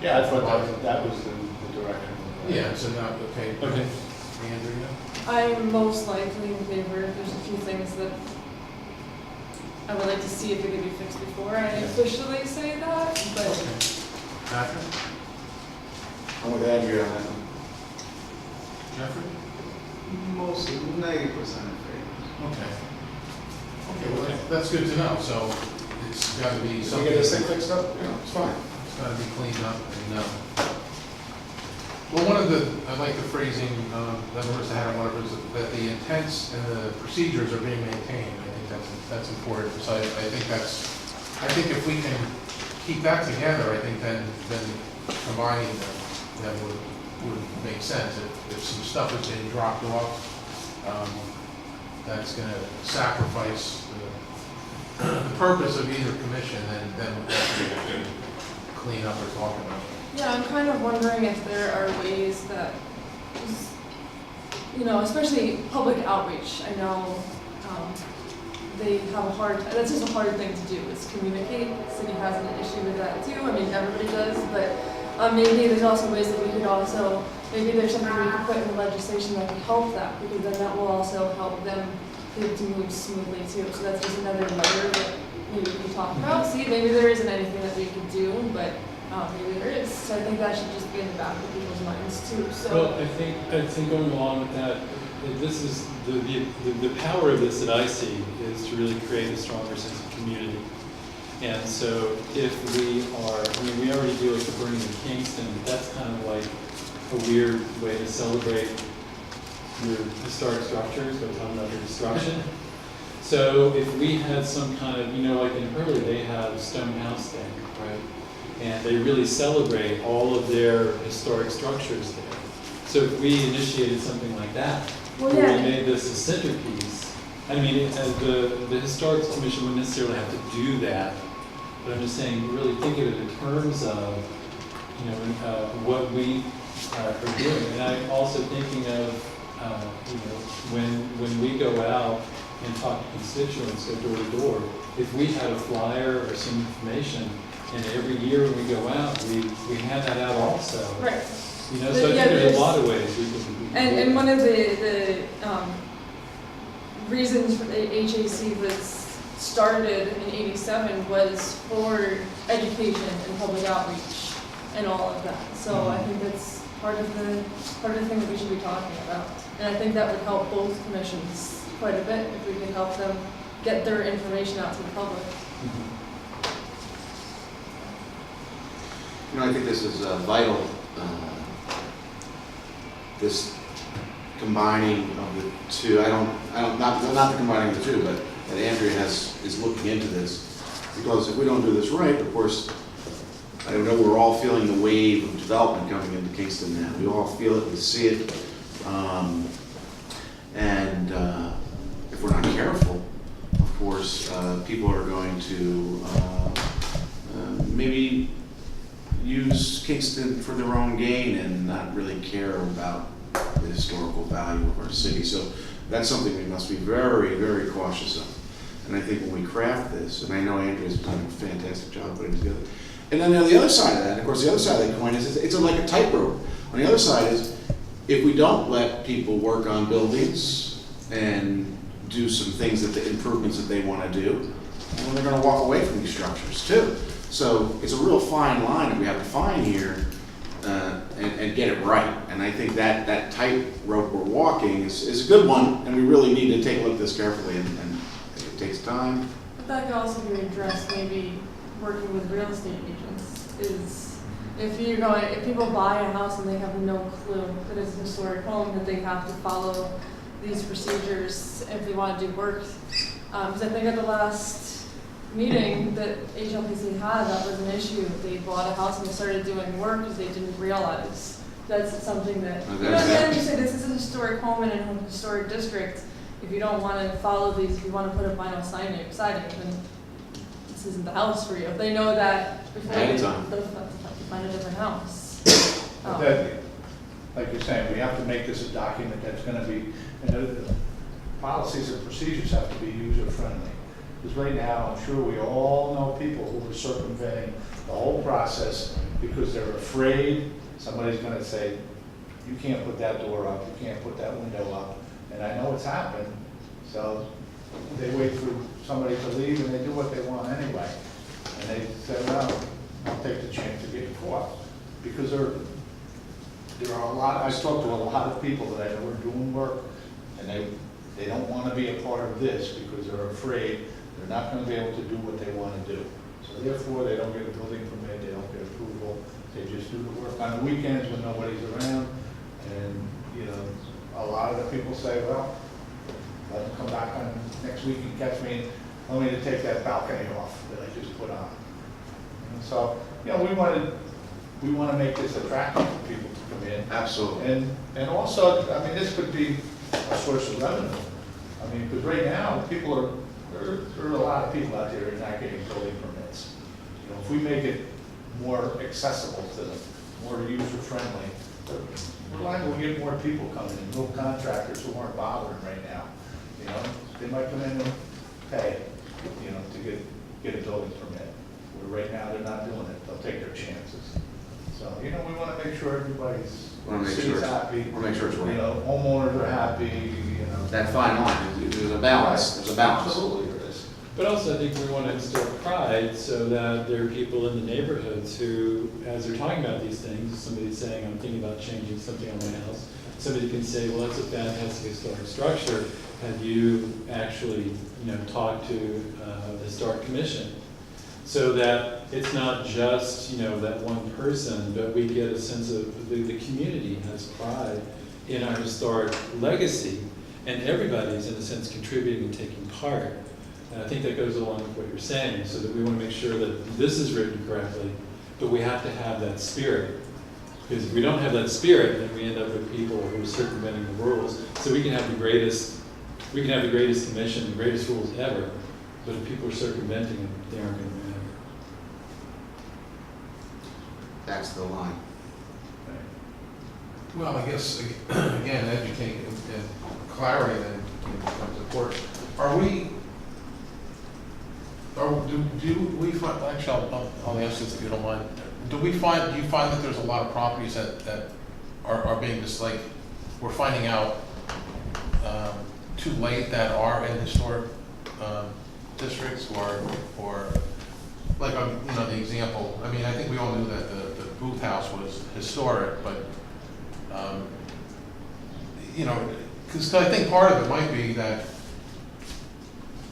Yeah, I thought that was the direction. Yeah, so now, okay. Okay. Andrea? I'm most likely in favor. There's a few things that I would like to see if it could be fixed before I officially say that, but. Patrick? I'm with Andrea on that one. Jeffrey? Mostly, 90% in favor. Okay. Okay, well, that's good to know. So it's got to be Can something. we get this thing fixed up? It's fine. It's got to be cleaned up and, well, I like the phrasing, that Marissa had on one of hers, that the intents and the procedures are being maintained. I think that's important. So I think if we can keep that together, I think then combining them would make sense. If some stuff is being dropped off, that's going to sacrifice the purpose of either commission, then we'll have to clean up or talk about it. Yeah, I'm kind of wondering if there are ways that, you know, especially public outreach, I know, they have a hard, that's just a hard thing to do, is communicate. City has an issue with that too, I mean, everybody does, but maybe there's also ways that we could also, maybe there's something we could put in the legislation that could help that, because then that will also help them be able to move smoothly too. So that's just another layer that maybe we could talk about. See, maybe there isn't anything that we could do, but maybe there is. So I think that should just be in the back of people's minds too, so. Well, I think going along with that, this is the power of this that I see is to really create a stronger sense of community. And so if we are, I mean, we already do like the burning in Kingston, but that's kind of like a weird way to celebrate your historic structures, but talking about their destruction. So if we had some kind of, you know, like in Hurley, they have Stone House Day, right? And they really celebrate all of their historic structures there. So if we initiated something like that, Well, where yeah. we made this a centerpiece, I mean, the Historic Commission wouldn't necessarily have to do that, but I'm just saying, really think of it in terms of, you know, what we are doing. And I'm also thinking of, you know, when we go out and talk to constituents, go door to door, if we had a flyer or some information, and every year when we go out, we hand that out also. Right. You know, But so I yeah, think there's there's- a lot of ways we can. And one of the reasons for the HAC was started in '87 was for education and public outreach and all of that. So I think that's part of the thing that we should be talking about. And I think that would help both commissions quite a bit if we could help them get their information out to the public. You know, I think this is vital, this combining of the two. Not the combining of the two, but that Andrea is looking into this. Because if we don't do this right, of course, I know we're all feeling the wave of development coming into Kingston now. We all feel it, we see it. And if we're not careful, of course, people are going to maybe use Kingston for their own gain and not really care about the historical value of our city. So that's something we must be very, very cautious of. And I think when we craft this, and I know Andrea's done a fantastic job putting it together. And then on the other side of that, of course, the other side of that coin is it's like a tightrope. On the other side is if we don't let people work on buildings and do some things that the improvements that they want to do, well, they're going to walk away from these structures too. So it's a real fine line that we have to find here and get it right. And I think that tightrope we're walking is a good one, and we really need to take a look at this carefully, and it takes time. But that could also be addressed maybe working with real estate agents, is if people buy a house and they have no clue that it's a historic home, that they have to follow these procedures if they want to do work. Because I think at the last meeting that HLPC had, that was an issue. They bought a house and they started doing work because they didn't realize. That's something that, you know, again, you say this is a historic home in a historic district. If you don't want to follow these, if you want to put a vinyl siding, then this isn't the house for you. If they know that before they find a different house. That, like you're saying, we have to make this a document that's going to be, and the policies and procedures have to be user-friendly. Because right now, I'm sure we all know people who are circumventing the whole process because they're afraid somebody's going to say, you can't put that door up, you can't put that window up. And I know it's happened, so they wait for somebody to leave and they do what they want anyway. And they say, well, I'll take the chance to get caught. Because there are a lot, I've talked to a lot of people that I know are doing work, and they don't want to be a part of this because they're afraid they're not going to be able to do what they want to do. So therefore, they don't get a building permit, they don't get approval, they just do the work on the weekends when nobody's around. And, you know, a lot of the people say, well, let them come back on next week and catch me, and tell me to take that balcony off that I just put on. And so, you know, we want to make this attractive for people to come in. Absolutely. And also, I mean, this could be a source of revenue. I mean, because right now, there are a lot of people out there who are not getting building permits. You know, if we make it more accessible to them, more user-friendly, we're liable to get more people coming in, no contractors who aren't bothering right now. You know, they might come in and pay, you know, to get a building permit. Where right now, they're not doing it, they'll take their chances. So, you know, we want to make sure everybody's, Wanna make city's sure it's- happy. wanna make sure it's You right. know, homeowners are happy, you know. That fine line, there's a balance, there's a balance. Absolutely there is. But also, I think we want to instill pride so that there are people in the neighborhoods who, as they're talking about these things, somebody's saying, I'm thinking about changing something on my house, somebody can say, well, that's a fantastic historic structure. Have you actually, you know, talked to the Historic Commission? So that it's not just, you know, that one person, but we get a sense of the community has pride in our historic legacy, and everybody's in a sense contributing and taking part. And I think that goes along with what you're saying, so that we want to make sure that this is written correctly, but we have to have that spirit. Because if we don't have that spirit, then we end up with people who are circumventing the rules. So we can have the greatest commission, the greatest rules ever, but if people are circumventing them, they aren't going to win. That's the line. Well, I guess, again, educating and clarity then becomes important. Do we find, actually, I'll ask this if you don't mind. Do you find that there's a lot of properties that are being just like, we're finding out too late that are in historic districts or like, you know, the example, I mean, I think we all knew that the Booth House was historic, but, you know, because I think part of it might be that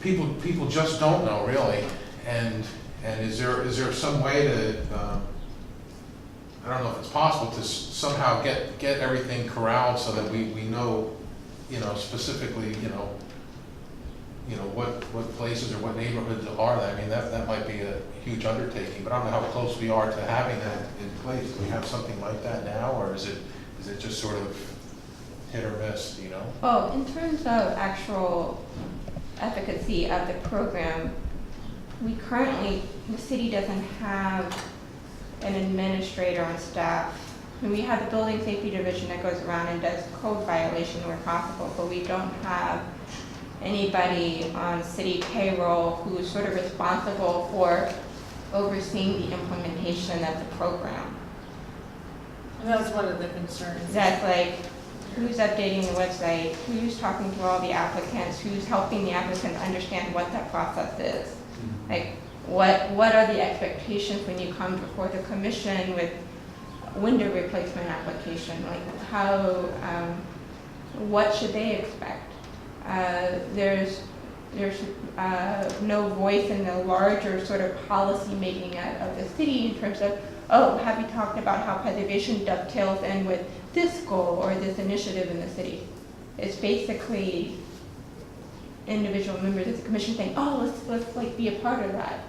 people just don't know really, and is there some way to, I don't know if it's possible to somehow get everything corralled so that we know, you know, specifically, you know, what places or what neighborhoods are that? I mean, that might be a huge undertaking, but I don't know how close we are to having that in place. Do we have something like that now, or is it just sort of hit or miss, you know? Well, in terms of actual efficacy of the program, the city doesn't have an administrator on staff. And we have the building safety division that goes around and does code violation where possible, but we don't have anybody on city payroll who's sort of responsible for overseeing the implementation of the program. And that's one of the concerns. That's like, who's updating the website, who's talking to all the applicants, who's helping the applicants understand what that process is. Like, what are the expectations when you come before the commission with window replacement application? Like, how, what should they expect? There's no voice in the larger sort of policy making of the city in terms of, oh, have you talked about how preservation dovetails in with this goal or this initiative in the city? It's basically individual members of the commission saying, oh, let's like be a part of that.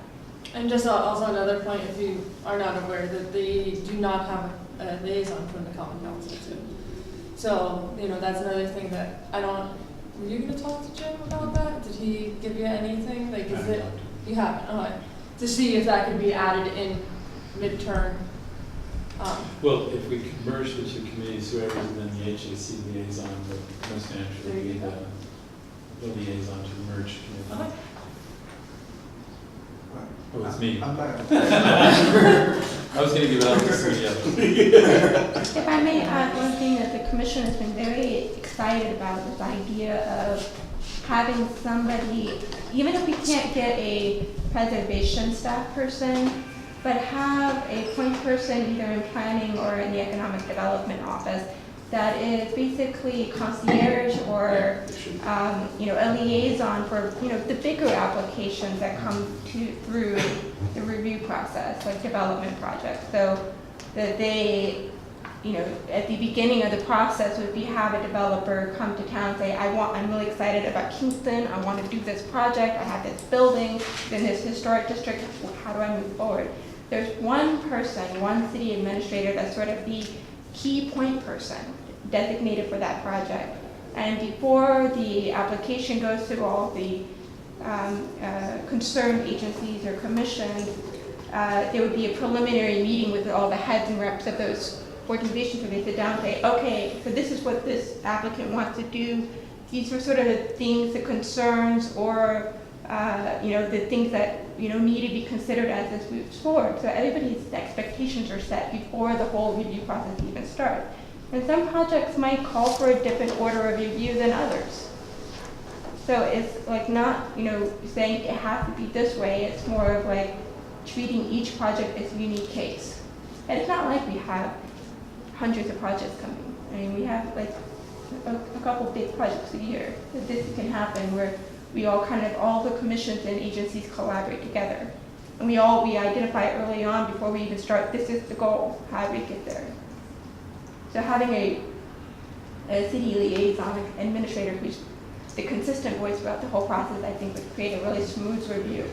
And just also another point, if you are not aware, that they do not have a liaison from the common council too. So, you know, that's another thing that I don't, were you gonna talk to Jim about that? Did he give you anything? Like, is it, you haven't, okay. To see if that could be added in midterm. Well, if we could merge the two committees, whoever's in the HAC liaison would most naturally be the liaison to the merged committee. Okay. Oh, it's me. I'm not. I was gonna give it out to somebody else. If I may add one thing that the commission has been very excited about, this idea of having somebody, even if we can't get a preservation staff person, but have a point person either in planning or in the economic development office that is basically concierge or you know, a liaison for, you know, the bigger applications that come through the review process, like development projects. So that they, you know, at the beginning of the process would be have a developer come to town and say, I'm really excited about Kingston, I want to do this project, I have this building in this historic district, how do I move forward? There's one person, one city administrator that's sort of the key point person designated for that project. And before the application goes through all the concerned agencies or commissions, there would be a preliminary meeting with all the heads and reps of those organization, so they sit down and say, okay, so this is what this applicant wants to do. These are sort of the things, the concerns, or, the things that, need to be considered as this moves forward. So everybody's expectations are set before the whole review process even starts. And some projects might call for a different order of review than others. So it's like not, saying it has to be this way. It's more of like treating each project as a unique case. And it's not like we have hundreds of projects coming. I mean, we have like a couple big projects a year that this can happen where we all all the commissions and agencies collaborate together. And we identify early on before we even start, this is the goal, how do we get there? So having a city liaison administrator who's the consistent voice throughout the whole process, I think would create a really smooth review.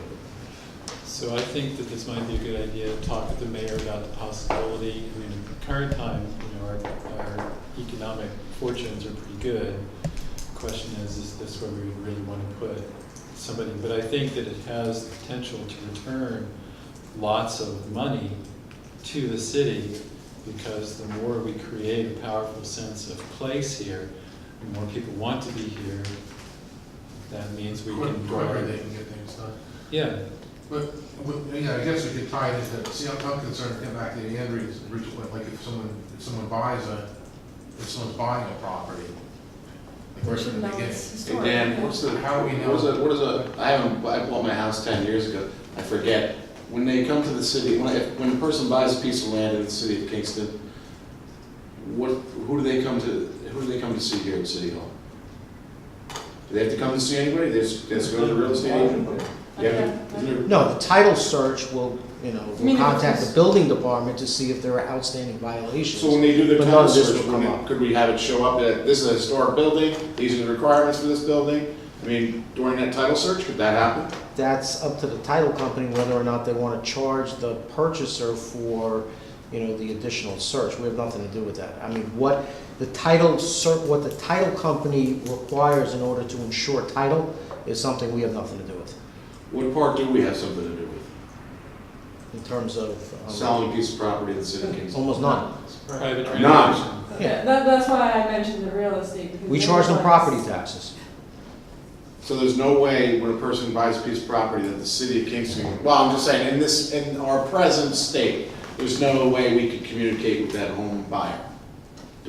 So I think that this might be a good idea to talk with the mayor about the possibility. I mean, at the current time, our economic fortunes are pretty good. The question is this where we would really want to put somebody? But I think that it has the potential to return lots of money to the city, because the more we create a powerful sense of place here, the more people want to be here. That means we can quicker they can get things done. Yeah. But, I guess we could tie it into, see, I'm concerned, get back to the Andrews, like if someone buys if someone's buying a property, the person in the beginning. Hey Dan, How do we know? I bought my house 10 years ago, I forget. When they come to the city, when a person buys a piece of land in the city of Kingston, who do they come to see here at City Hall? Do they have to come to see anybody? They just go to the real estate agent? No, the title search will, will contact the building department to see if there are outstanding violations. So when they do their But title none of this search, will come up. could we have it show up that this is a historic building, these are the requirements for this building? I mean, during that title search, could that happen? That's up to the title company whether or not they want to charge the purchaser for, the additional search. We have nothing to do with that. I mean, what the title company requires in order to ensure title is something we have nothing to do with. What part do we have something to do with? In terms of Selling a piece of property in the city of Kingston? almost none. Private transaction. None. Yeah. That's why I mentioned the real estate. Because We charge them property taxes. So there's no way when a person buys a piece of property that the city of Kingston, well, I'm just saying, in our present state, there's no way we could communicate with that home buyer.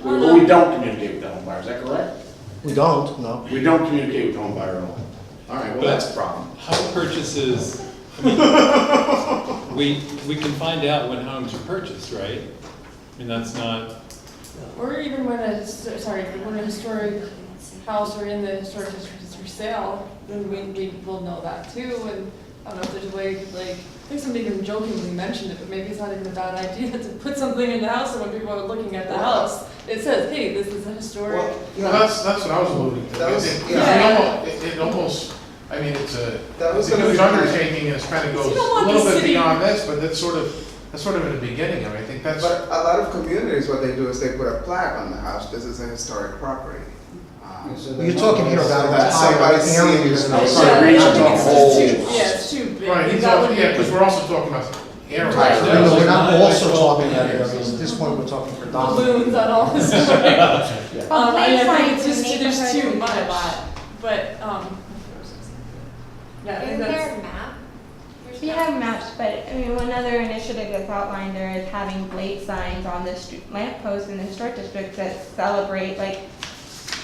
Or we don't communicate with that home buyer, is that correct? We don't, no. We don't communicate with the home buyer at all. All right, well, But that's a problem. home purchases, I mean, we can find out when homes are purchased, right? I mean, that's not, Or even when a historic house or in the historic district is for sale, then we will know that too. And I don't know if there's a way, I think somebody even jokingly mentioned it, but maybe it's not even a bad idea to put something in the house, so when people are looking at the house, it says, hey, this is a historic. Well, that's what I was alluding to. That was- It almost, I mean, it's a huge undertaking, and it kind of goes a little bit beyond this, but that's sort of in the beginning, I think that's. But a lot of communities, what they do is they put a plaque on the house, this is a historic property. You're talking here about that entire somebody's areas. seen and it. Sorry, reach into a whole. It's too big. Right, because we're also talking about areas. No, we're not also talking about areas. At this point, we're talking predominantly. Balloons on all the stories. I think it's just, there's too much. But, yeah, I think that's. a map? We have maps, but one other initiative that's outlined there is having blade signs on the lampposts in the historic districts that celebrate, like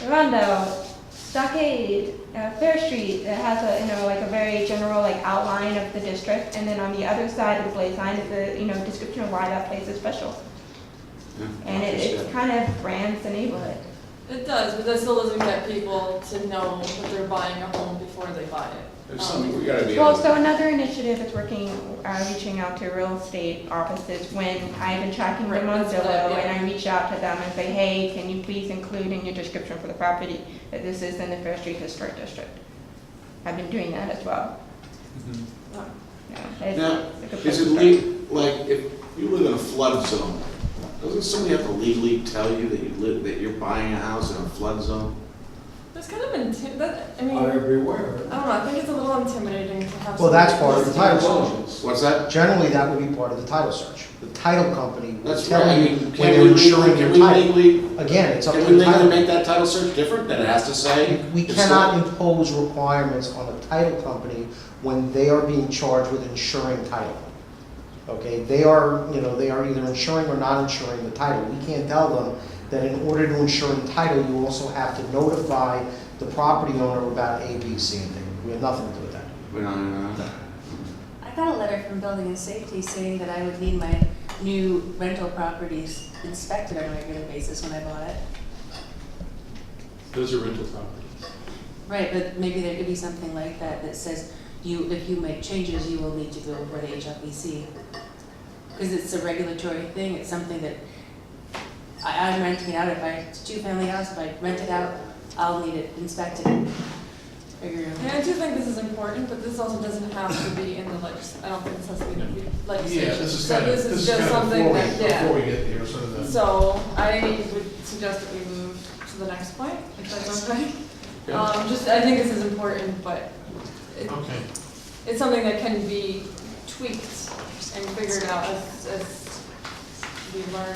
Roundabout, Stockade, Fair Street, that has a very general outline of the district, and then on the other side of the blade sign is the description of why that place is special. And it kind of brands the neighborhood. It does, but that still doesn't get people to know that they're buying a home before they buy it. There's something we gotta be. Well, so another initiative is reaching out to real estate offices when I've been tracking them on Zillow, and I reach out to them and say, hey, can you please include in your description for the property that this is in the Fair Street Historic District? I've been doing that as well. Now, is it legal, if you live in a flood zone, doesn't somebody have to legally tell you that you're buying a house in a flood zone? There's kind of I mean, Buyer beware. I don't know, I think it's a little intimidating to have. Well, that's somebody- part of the title search. What's that? Generally, that would be part of the title search. The title company will That's tell right, I you mean, when can they're we insuring legally, your can we title. legally, Again, it's up to can we the title. legally make that title search different, that it has to say? We it's cannot not- impose requirements on a title company when they are being charged with insuring title. Okay, they are either insuring or not insuring the title. We can't tell them that in order to insure the title, you also have to notify the property owner about A, B, C, and D. We have nothing to do with that. We don't know. I got a letter from Building and Safety saying that I would need my new rental properties inspected on a regular basis when I bought it. Those are rental properties. Right, but maybe there could be something like that that says if you make changes, you will need to go for the HLPC. Because it's a regulatory thing, it's something that I'm renting it out. If it's a two-family house, if I rent it out, I'll need it inspected. Yeah, I do think this is important, but this also doesn't have to be in the I don't think this has to be in the legislation. Yeah, this is So kind of, this this is is just kind of something before we, that, yeah. before we get there, sort of the. So I would suggest that we move to the next point, if that's okay. I think this is important, but Okay. it's something that can be tweaked and figured out as we learn.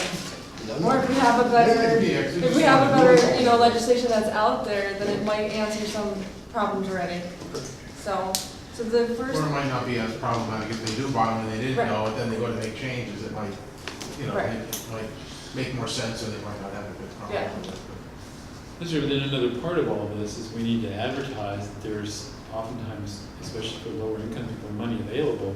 Or if we have a better, if we have a better, legislation that's out there, then it might answer some problems already. So the first. Or it might not be as problematic if they do buy them and they didn't Right. know it, then they go to make changes, it might, Right. it might make more sense, or they might not have a good problem Yeah. with it. That's right, but then another part of all of this is we need to advertise that there's oftentimes, especially for lower income people, money available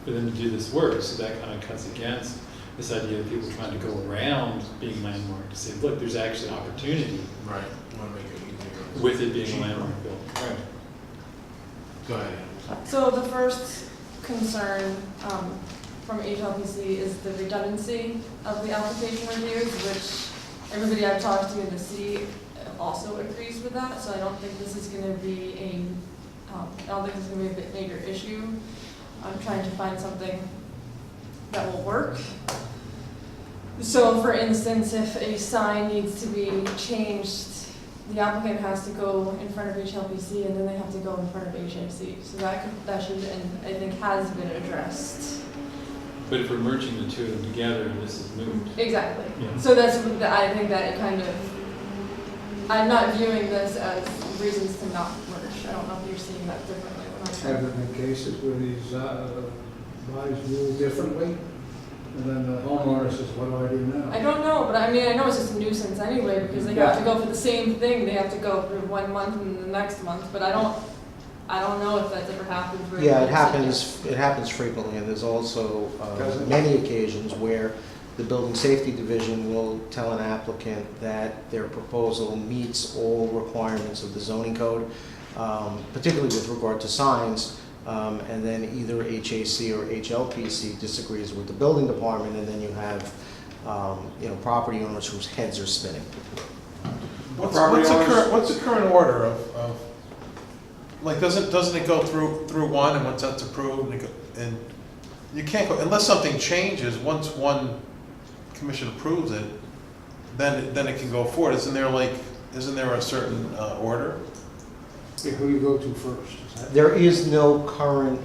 for them to do this work. So that kind of cuts against this idea of people trying to go around being landmarked, to say, look, there's actually opportunity Right, you wanna make it easier. with it being a Cheaper. landmark bill. Right. Go ahead. So the first concern from HLPC is the redundancy of the application reviews, which everybody I've talked to in the city also agrees with that. So I don't think this is going to be I don't think this is going to be a major issue. I'm trying to find something that will work. So for instance, if a sign needs to be changed, the applicant has to go in front of HLPC and then they have to go in front of HAC. So that should, and I think has been addressed. But if we're merging the two of them together, this is moot. Exactly. Yeah. So I think that it kind of, I'm not viewing this as reasons to not merge. I don't know if you're seeing that differently. Have there been cases where these bodies rule differently? And then the homeowner says, what do I do now? I don't know, but I know it's just a nuisance anyway, because they have to go for the same thing. They have to go for 1 month and the next month, but I don't know if that's ever happened. Yeah, it happens frequently, and there's also many occasions where the Building Safety Division will tell an applicant that their proposal meets all requirements of the zoning code, particularly with regard to signs, and then either HAC or HLPC disagrees with the building department, and then you have property owners whose heads are spinning. What's the current order of like, doesn't it go through one, and once that's approved, and you can't go, unless something changes, once one commission approves it, then it can go forward. Isn't there a certain order? Okay, who do you go to first? There is no current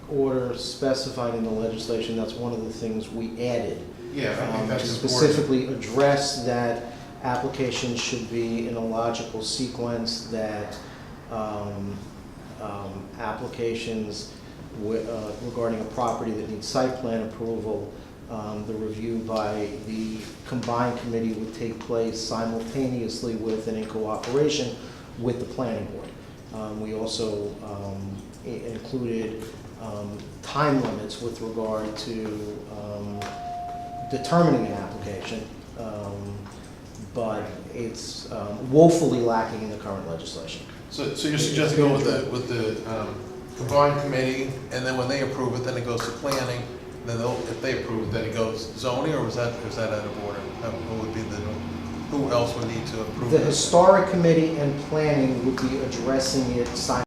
order specified in the legislation. That's one of the things we added. Yeah, I think that's to important. specifically address that applications should be in a logical sequence, that applications regarding a property that needs site plan approval, the review by the combined committee would take place simultaneously with and in cooperation with the planning board. We also included time limits with regard to determining an application, but it's woefully lacking in the current legislation. So you're suggesting go with the combined committee, and then when they approve it, then it goes to planning, then if they approve it, then it goes zoning, or is that out of order? Who else would need to approve The it? historic committee and planning would be addressing it simultaneously